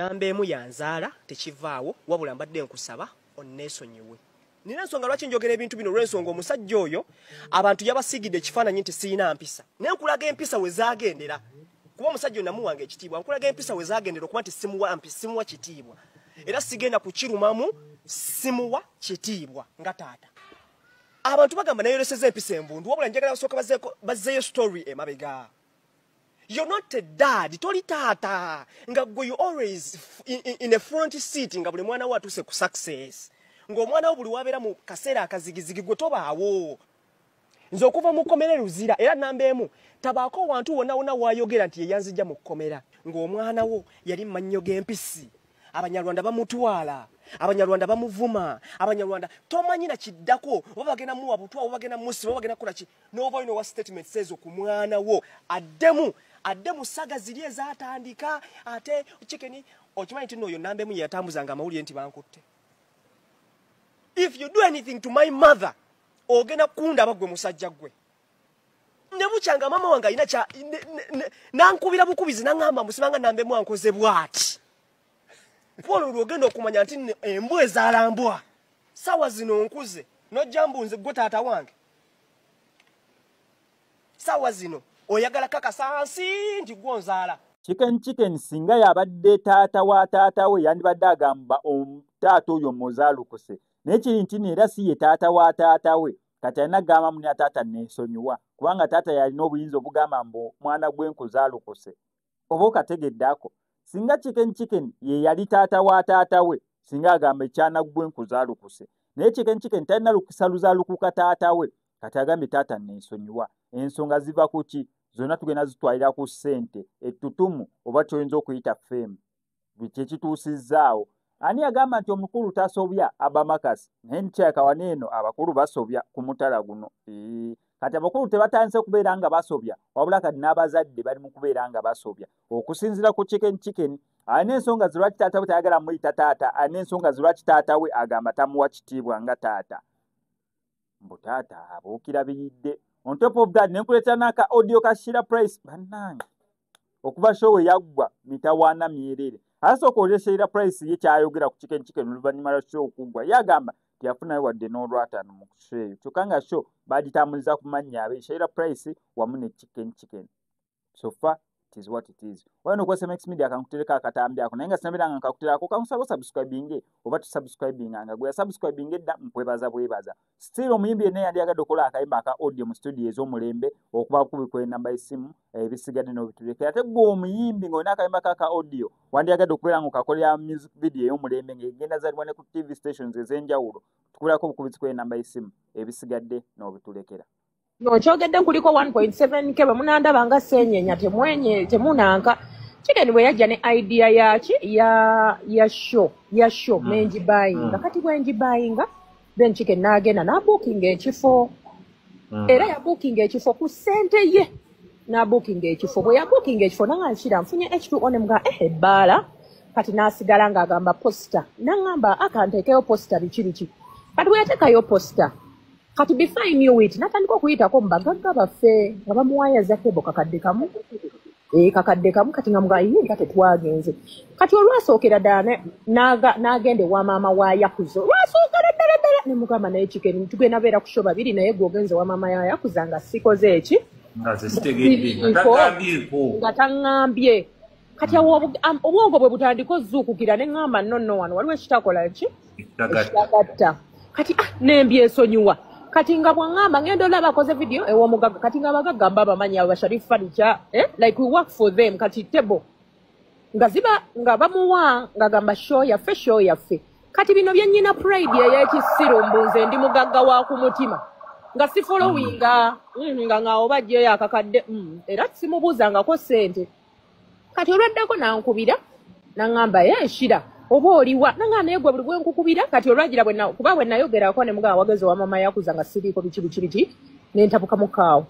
nambeemu yanzaala tekivaawo wabula mbadde nkusaba onneesonyiwe. Nina ensonga lwaki njogera ebintu bino olw'ensonga omusajja oyo abantu yabasigidde ekifaananyi nti sirina mpisa. Naye nkulaga empisa we zaagendera. Kuba omusajja namuwanga ekitiibwa. Nkulaga empisa we zaagendera okuba nti simuwa kitiibwa. Era sigenda kukirumamu simuwa kitiibwa nga taata. Abantu bagamba nayoleseza empisa embundu wabula njagala basooka bazzeeyo story emabega. You're not a dad, toli taata. Nga gwe you always in a front seat nga buli mwana wo atuuse ku success. Ng'omwana wo buli wabeera mu kaseera akazigizigi gwe tobaawo. Nze okuva mu kkomera Luzira era nambeemu tabaako wantu wonna waayogera nti yeyanzijja mu kkomera. Ng'omwana wo yali mannyo g'empisi. Abanyarwanda bamutwala, Abanyarwanda bamuvuma, Abanyarwanda tomanyi na kiddako oba bagenda muwa butwa oba bagenda musiba oba bagenda kulaki n'oba ino wa statement says ku mwana wo addemu saga ziri ezatandika ate chicken okimanyi nti n'oyo nambeemu yatambuzanga amawulire nti bankutte. If you do anything to my mother ogenda kunda bagwe musajja gwe. Ne bukyanga mama wange alina kya nankubira bukubizi nangamba musibanga nambeemu ankoze bwati. Polo lwogenda okumanya nti embwa ezaalambwa. Sawa zino nkuze nojjambunze gwe taata wange. Sawa zino oyagala kakasansi nti gwonzaala. Chicken singa yabadde taata wa taata we yandibadde agamba taata oyo muzaalukuse. Naye kiri nti era si ye taata wa taata we. Kati alina gamba muni taata neesonyiwa. Kubanga taata yalina obuyinza obugamba mbu mwana gwe nkuzaalukuse. Oba okategedde ako. Singa chicken ye yali taata wa taata we singa agamba ekyana gwe nkuzaalukuse. Naye chicken talina lukisa luzaalukuka taata we. Kati agambe taata neesonyiwa. Ensonga ziva ku ki? Zonna tugenda zitwalira ku ssente ettutumu oba kyoyinza okuyita fame. Biki kituusizzaawo. Ani agamba nti omukulu tasobya abamakasi. Naye nkyaka waneeno abakulu basobya ku mutala guno. Kati abakulu tebatandise kubeera nga basobya wabula kati n'abazadde bali mu kubeera nga basobya. Okusinziira ku chicken alina ensonga ze lwaki taata we tayagala muyita taata, alina ensonga ze lwaki taata we agamba tamuwa kitiibwa nga taata. Mbu taata abuukira biridde. On top of that nenkuleetera n'aka audio ka Sheila Price bannange okuva show yaggwa mitawaana myerere. Asooka olya Sheila Price ye kyayogera ku chicken oluvannyuma lwa show okuggwa yagamba tiyafunayo wadde n'olwataano mu show eyo. Kyokka nga show bagitambuliza ku mannya abe Sheila Price wamu ne chicken. So far it is what it is. Wano okwesa Max Media kankutereka akatambi ako naye nga sinabiranga nkakuterako kankusaba subscribing oba tusubscribing nga gwe subscribing edda bwebaza. Still omuyimbi yenna yandiyagadde okukola akayimba aka audio mu studio ez'omulembe okuba kubikwa enamba y'essimu ebisigadde n'obitulekera. Ate gwe omuyimbi ng'olina akayimba kaka audio wandiyagadde okubeera ng'okakolera music video ey'omulembe ng'egenda zaalibwa ne ku TV stations ez'enjawulo tukulako obukubizi kw'enamba y'essimu ebisigadde n'obitulekera. No kyogedde nkuliko 1.7k bamunandaba nga senyenya temunanka. Chicken bwe yajja ne idea ya show menji buying. Kati bwenji buying then chicken n'agenda na booking ekifo. Era ya booking ekifo ku ssente ye. Na booking ekifo bwe ya booking ekifo nanga nshira mfunye H2O ne mga ebbala kati nasigala nga agamba poster. Nangamba akantekeyo poster bikiriki. Kati bwe yatekayo poster. Kati before I knew it, natandika okuyitako mbagagga baffe nga bamuwaayaza kebo kakadde kamu. Kakadde kamu kati nga mga nga tetwagenze. Kati olwasookera ddala n'agende wa maama wa Yakuza. Olwasookera ddala ne mugamba naye chicken tugenda beera ku show babiri naye gwogenze wa maama ya Yakuza nga sikoze eki. Nga taŋŋambye. Kati obwongo bwe butandika ozzuukukira ne ŋŋamba nno wano waliwo ekitakola ki? Ekitagatta. Kati n'embyesonyiwa. Kati nga bwangamba ngendo laba koze video ew'omugagga kati nga bagagamba abamanyi aba Sharif Furniture like we work for them kati table nga ziba nga bamuwa nga gamba show yaffe kati bino byennyina pride ey'ekisiru mbunze ndi mugagga wa ku mutima nga si followinga nga obajje yakakadde era simubuuzangako ssente kati olwaddako nankubira nangamba Shira oba oliwa nanga negwe buli gwe nkukubira kati olwagira kuba bwe nayogerako ne mugawa wagezi wa mama Yakuza nga siriiko biki nentabuka mukaawo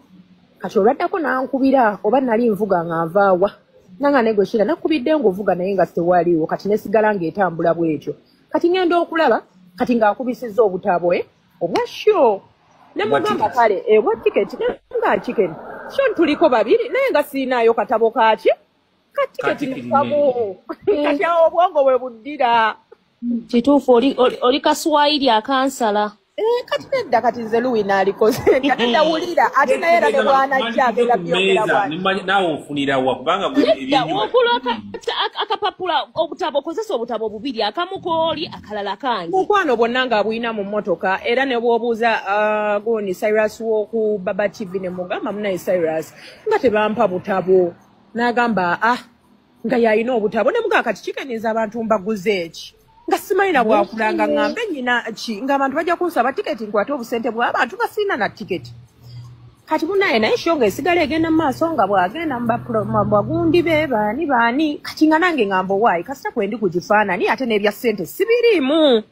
kati olwaddako nankubira oba nali nvuga nga nvaawa nanga negwe Shira nakubidde ng'ovuga naye nga tewaliiwo kati nesigala ng'etambula bwetyo kati ngenda okulaba kati ng'akubisizza obutabo obwa show ne mugamba kale bwa ticket nga chicken sho tuliko babiri naye nga siinaayo katabo kaaki Katiketi nsabo. Kati awo obwongo bwe buddira. Kituufu oli kaswahili akansala. Kati nedda kati nze Luwina alikoze. Kati ndawulira ate naye era ne bwanajja agenda byogera bwani. Naawe ofunira wa kubanga okula akapapula obutabo kozesa obutabo bubiri akamu kooli akalala kangi. Mukwano bwonna nga buyina mu mmotoka era ne bw'obuuza goni Cyrus w'oku Baba TV ne mugamba munaye Cyrus nga tebampa butabo. N'agamba nga yalina obutabo ne mugaa kati kikeniza abantu mbaguze eki. Nga simalina bwakulanga ngambe nyina ki ng'abantu bajja kunsaba tiketi nkwate obusente bw'abantu nga sirina na tiketi. Kati munaye naye shonga esigala egenda mu maaso nga bw'agenda mu bagundi be baani kati nga nange ngamba owaayi kasita kwendi ku kifaanani ate n'ebya ssente sibiriimu.